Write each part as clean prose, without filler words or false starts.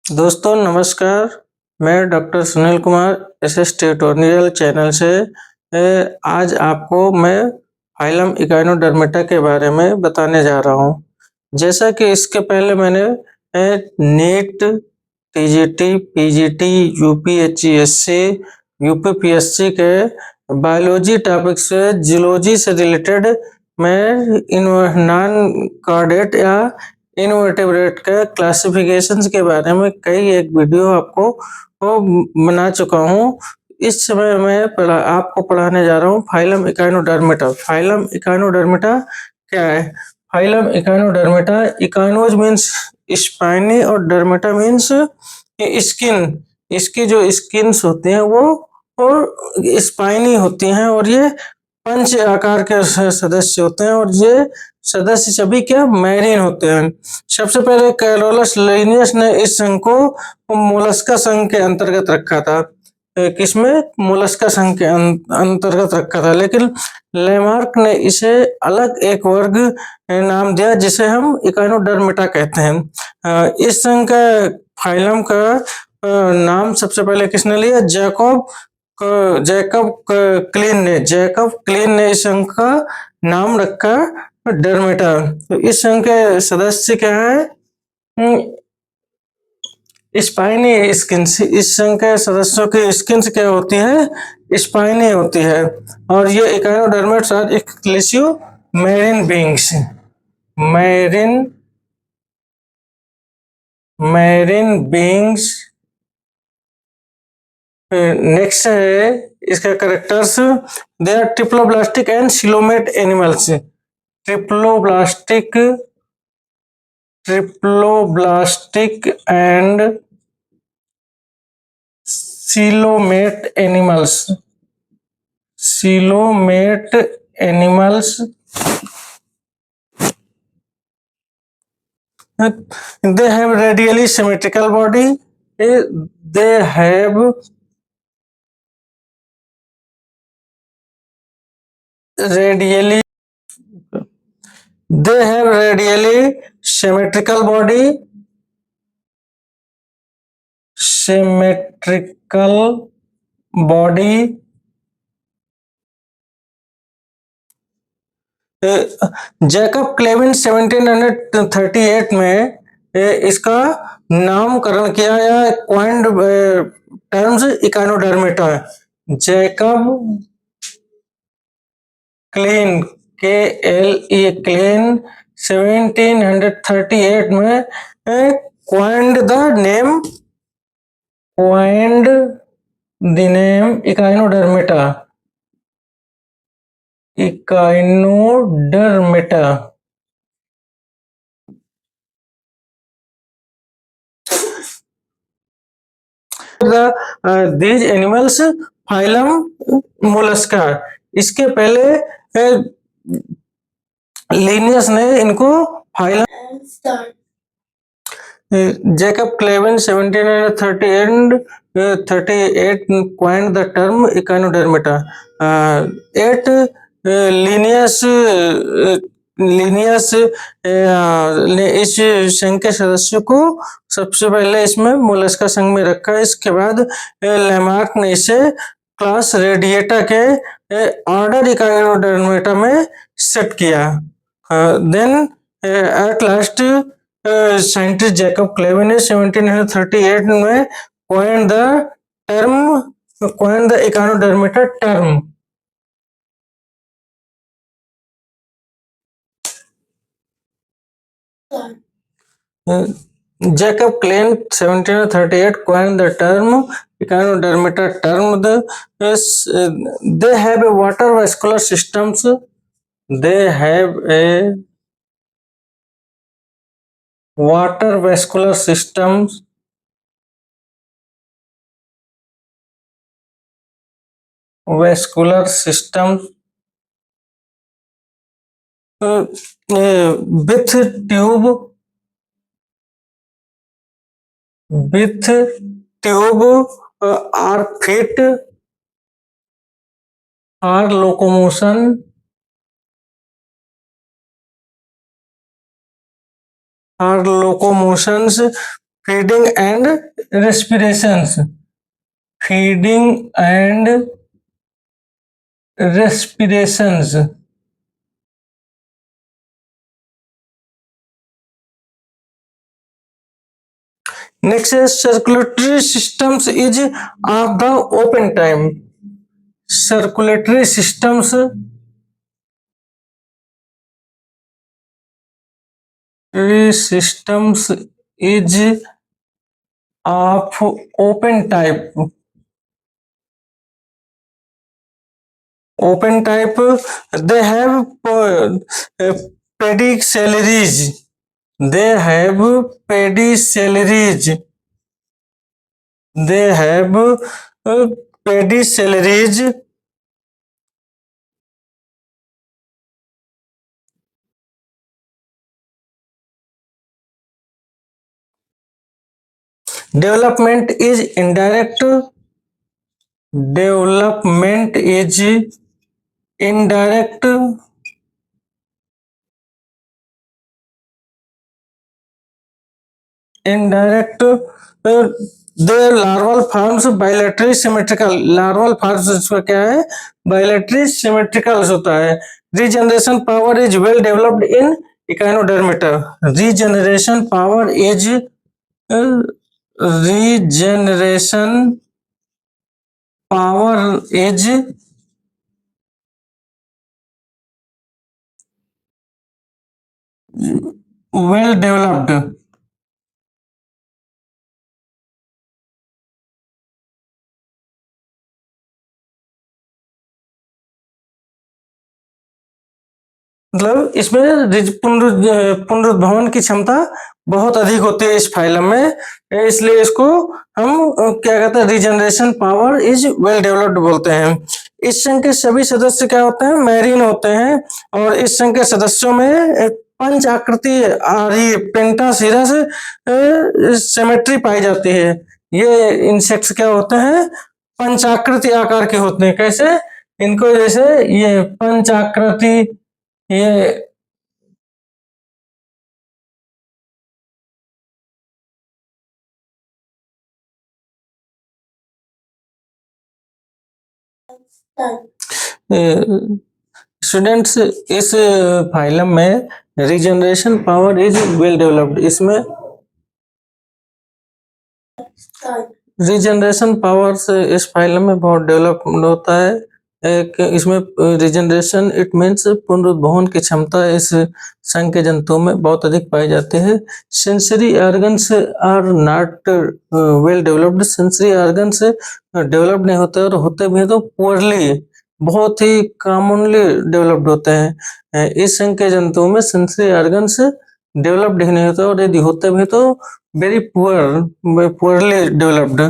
दोस्तों नमस्कार, मैं doctor Sunil Kumar SS tutorial channel से आज आपको मैं फाइलम इकोनोडर्मेटा के बारे में बताने जा रहा हूँ। जैसा कि इसके पहले मैंने नीट, टीजीटी, पीजीटी, यूपीएचईएससी, यूपीपीएससी के बायोलॉजी टॉपिक से जूलॉजी से रिलेटेड मैं नॉन कॉर्डेट या इनवर्टेब्रेट के क्लासिफिकेशंस के बारे में कई एक वीडियो आपको बना चुका हूँ। इस समय मैं आपको पढ़ाने जा रहा हूँ फाइलम इकोनोडर्मेटा। फाइलम इकोनोडर्मेटा क्या है? फाइलम इकोनोडर्मेटा, इकोनोज मीन्स स्पाइनी और डर्मेटा मीन्स स्किन। इसकी जो स्किन्स होती हैं वो स्पाइनी होती हैं और ये पंच आकार के सदस्य होते हैं और ये सदस्य सभी क्या मैरीन होते हैं। सबसे पहले कैरोलस लिनियस ने इस संघ को मोलस्का संघ के अंतर्गत रखा था। किसमें? मोलस्का संघ के अंतर्गत रखा था, लेकिन लेमार्क ने इसे अलग एक वर्ग नाम दिया जिसे हम इकोनोडर्मेटा कहते हैं। इस संघ का फाइलम का नाम सबसे पहले किसने लिया? जैकब क्लीन ने इस संघ का नाम रखा डर्मेटा। तो इस संघ के सदस्य क्या है? Spiny skins. इस संघ के सदस्यों की स्किन्स क्या होती है? स्पाइनी होती है। और ये echinoderms are exclusive marine beings. Marine marine beings. Next है इसका characters. They are triploblastic and coelomate animals. Triploblastic and coelomate animals. They have radially symmetrical body. They have radially symmetrical body. Jacob Klein 1738 में इसका नामकरण किया गया coined terms Echinodermata. Jacob Klein Klein 1738 में coined the name Echinodermata. these animals phylum Mollusca. इसके पहले Linnaeus ने इनको phylum Jacob Klein 1738 coined the term Echinodermata. Linnaeus ने इस संघ के सदस्यों को सबसे पहले इसमें मोलस्का संघ में रखा। इसके बाद लेमार्क ने इसे क्लास रेडिएटा के ऑर्डर इकोनोडर्मेटा में सेट किया। Then at last scientist Jacob Klein ने 1738 में coined the Echinodermata term. Jacob Klein 1738 coined the term Echinodermata term. They have a water vascular systems. They have a water vascular systems. Vascular systems with tube are fit for locomotion or locomotions feeding and respirations. Feeding and respirations. Next is circulatory systems is of the open time. Circulatory systems is of open type. Open type, they have pedicellarians. They have pedicellarians. They have pedicellarians. Development is indirect. Development is indirect. Indirect. The larval forms bilaterally symmetrical. Larval forms इसका क्या है? Bilaterally symmetrical होता है. Regeneration power is well developed in Echinodermata. Regeneration power is regeneration power is well developed. मतलब इसमें पुनरुद्भवन की क्षमता बहुत अधिक होती है इस फाइलम में, इसलिए इसको हम क्या कहते हैं, regeneration power is well developed बोलते हैं। इस संघ के सभी सदस्य क्या होते हैं? मैरीन होते हैं, और इस संघ के सदस्यों में पंच आकृति आरी पेंटासिरस सिमेट्री पाई जाती है। ये इंसेक्ट्स क्या होते हैं? पंचाकृति आकार के होते हैं। कैसे? इनको जैसे ये पंचाकृति, ये स्टूडेंट्स, इस फाइलम में regeneration power is well developed. इसमें रीजनरेशन पावर से इस फाइलम में बहुत डेवलपमेंट होता है। एक इसमें रीजनरेशन इट मीन्स पुनरुद्भवन की क्षमता इस संघ के जंतुओं में बहुत अधिक पाई जाती है। Sensory organs are not well developed. Sensory organs developed नहीं होते, और होते भी हैं तो पुअरली, बहुत ही कॉमनली डेवलप्ड होते हैं। इस संघ के जंतुओं में सेंसरी ऑर्गन्स डेवलप्ड ही नहीं होते, और यदि होते भी तो वेरी पुअरली डेवलप्ड।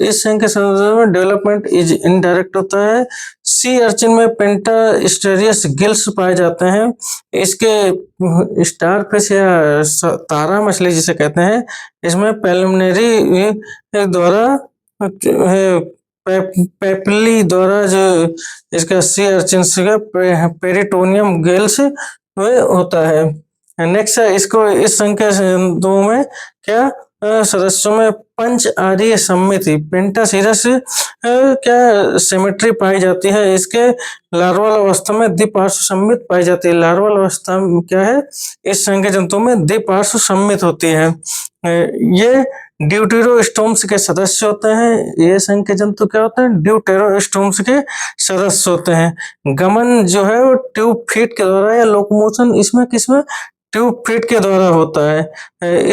इस संघ के संदर्भ में डेवलपमेंट इज इनडायरेक्ट होता है। सी अर्चिन में पेंटास्टेरियस गिल्स पाए जाते हैं। इसके स्टार फिश या तारा मछली जिसे कहते हैं, इसमें प्रिलिमिनरी द्वारा पेपली द्वारा जो इसका सी अर्चिन का पेरिटोनियम गिल्स होता है। नेक्स्ट है, इसको इस संघ के जंतुओं में क्या सदस्यों में पंच आर्य सम्मिति पेंटासिरस क्या सिमेट्री पाई जाती है। इसके लार्वल अवस्था में द्विपार्श्व सम्मित पाई जाती है। लार्वल अवस्था में क्या है? इस संघ के जंतुओं में द्विपार्श्व सम्मित होती है। ये ड्यूटेरोस्टोम्स के सदस्य होते हैं। ये संघ के जंतु क्या होते हैं? ड्यूटेरोस्टोम्स के सदस्य होते हैं। गमन जो है वो ट्यूब फीट के द्वारा, या लोकोमोशन इसमें किसमें? ट्यूब फीट के द्वारा होता है।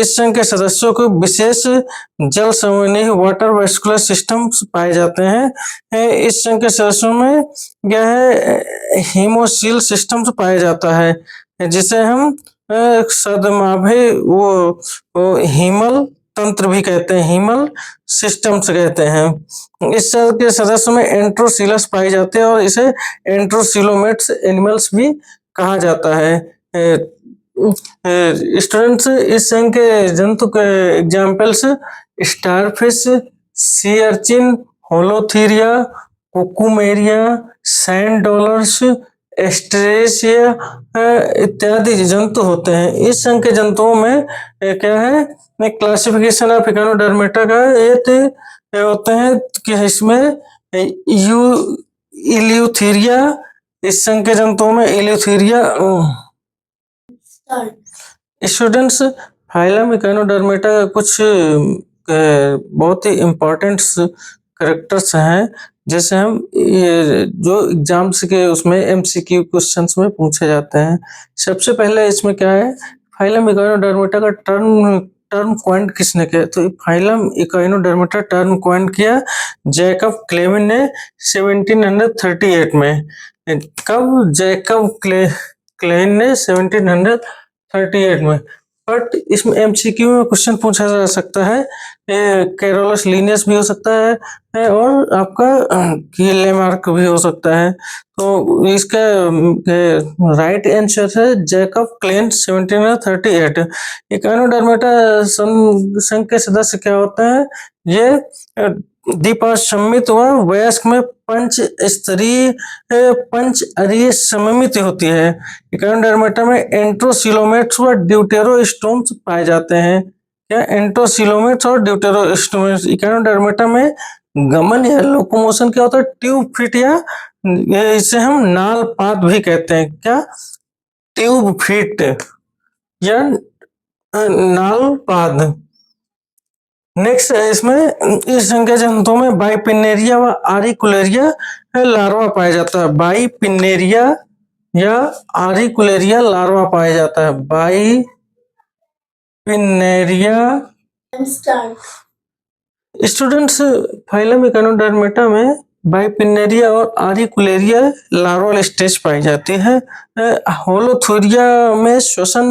इस संघ के सदस्यों को विशेष जल संवहनी वाटर वेस्कुलर सिस्टम्स पाए जाते हैं। इस संघ के सदस्यों में क्या है? हीमोसील सिस्टम्स पाया जाता है, जिसे हम सदमाभि वो हीमल तंत्र भी कहते हैं, हीमल सिस्टम्स कहते हैं। इस संघ के सदस्य में एंट्रोसिलस पाई जाती है, और इसे एंट्रोसिलोमेट्स एनिमल्स भी कहा जाता है। स्टूडेंट्स, इस संघ के जंतु के examples starfish, sea urchin, holothuria, cucumaria, sand dollars, एस्टेरेसिया इत्यादि जंतु होते हैं। इस संघ के जंतुओं में क्या है, क्लासिफिकेशन ऑफ इकोनोडर्मेटा का ये होते हैं कि इसमें यू इल्यूथेरिया, इस संघ के जंतुओं में इल्यूथेरिया। स्टूडेंट्स, फाइलम इकोनोडर्मेटा का कुछ बहुत ही इम्पोर्टेंट करेक्टर्स हैं, जैसे हम ये जो एग्जाम्स के उसमें एमसीक्यू क्वेश्चंस में पूछे जाते हैं। सबसे पहले इसमें क्या है, फाइलम इकोनोडर्मेटा का टर्म कॉइंड किसने किया? तो फाइलम इकोनोडर्मेटा टर्म कॉइंड किया जैकब क्लेविन ने 1738 में। कब? जैकब क्लेविन ने 1738 में। बट इसमें एमसीक्यू में क्वेश्चन पूछा जा सकता है, कैरोलस लिनियस भी हो सकता है और आपका लेमार्क भी हो सकता है। तो इसका राइट आंसर है जैकब क्लेविन 1738। इकोनोडर्मेटा संघ के सदस्य क्या होते हैं? ये द्विपार्श्वमित व वयस्क में पंच अरीय सममिति होती है। इकोनोडर्मेटा में एंट्रोसिलोमेट्स व ड्यूटेरोस्टोम्स पाए जाते हैं। क्या? एंट्रोसिलोमेट्स और ड्यूटेरोस्टोम्स। इकोनोडर्मेटा में गमन या लोकोमोशन क्या होता है? ट्यूब फीट या इसे हम नाल पात भी कहते हैं। क्या? ट्यूब फीट या नाल पाद। नेक्स्ट है इसमें, इस संघ के जंतुओं में बाइपिनेरिया व आरिकुलेरिया लार्वा पाया जाता है। बाइपिनेरिया या आरिकुलेरिया लार्वा पाया जाता है। बाइपिनेरिया। स्टूडेंट्स, फाइलम इकोनोडर्मेटा में बाइपिनेरिया और आरिकुलेरिया लार्वल स्टेज पाई जाती है। होलोथुरिया में श्वसन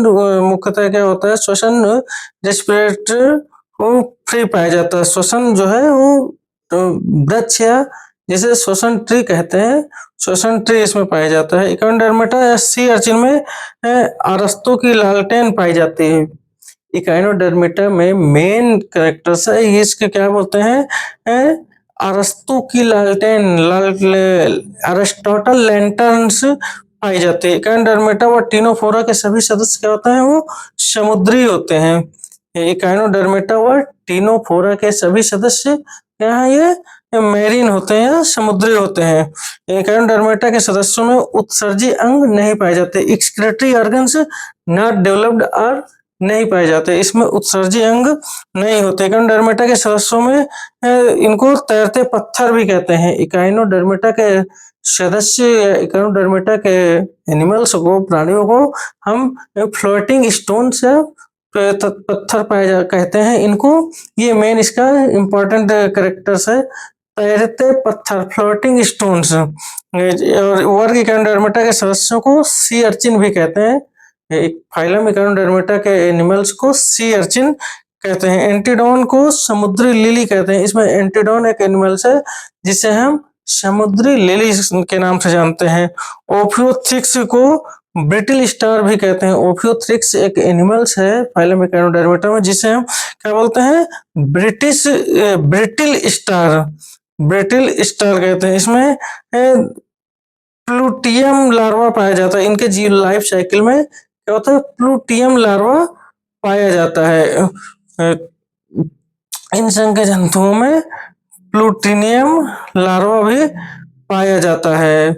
मुख्यतः क्या होता है? श्वसन रेस्पिरेटर को फ्री पाया जाता है। श्वसन जो है वो वृक्ष या जिसे श्वसन ट्री कहते हैं, श्वसन ट्री इसमें पाया जाता है। इकोनोडर्मेटा या सी अर्चिन में अरस्तों की लालटेन पाई जाती है। इकोनोडर्मेटा में मेन कैरेक्टर्स है, इसके क्या बोलते हैं? अरस्तु की लालटेन, अरिस्टोटल लैंटर्न्स पाई जाती है। इकोनोडर्मेटा व टिनोफोरा के सभी सदस्य क्या होते हैं? वो समुद्री होते हैं। इकोनोडर्मेटा व टिनोफोरा के सभी सदस्य क्या है? ये मैरीन होते हैं या समुद्री होते हैं। इकोनोडर्मेटा के सदस्यों में उत्सर्जी अंग नहीं पाए जाते। एक्सक्रीटरी ऑर्गन्स नॉट डेवलप्ड और नहीं पाए जाते। इसमें उत्सर्जी अंग नहीं होते। इकोनोडर्मेटा के सदस्यों में इनको तैरते पत्थर भी कहते हैं। इकोनोडर्मेटा के सदस्य, इकोनोडर्मेटा के एनिमल्स को, प्राणियों को हम फ्लोटिंग स्टोन्स या पत्थर पाए कहते हैं इनको। ये मेन इसका इम्पोर्टेंट कैरेक्टर्स है, तैरते पत्थर, फ्लोटिंग स्टोन्स। और वर्ग इकोनोडर्मेटा के सदस्यों को सी अर्चिन भी कहते हैं। फाइलम इकोनोडर्मेटा के एनिमल्स को सी अर्चिन कहते हैं। एंटीडोन को समुद्री लिली कहते हैं। इसमें एंटीडोन एक एनिमल्स है जिसे हम समुद्री लिली के नाम से जानते हैं। ओफियोथ्रिक्स को ब्रिटिल स्टार भी कहते हैं। ओफियोथ्रिक्स एक एनिमल्स है फाइलम इकोनोडर्मेटा में जिसे हम क्या बोलते हैं? ब्रिटिल स्टार, ब्रिटिल स्टार कहते हैं। इसमें प्लूटियम लार्वा पाया जाता है। इनके जीव लाइफ साइकिल में क्या होता है? प्लूटियम लार्वा पाया जाता है। इन संघ के जंतुओं में प्लूटिनियम लार्वा भी पाया जाता है।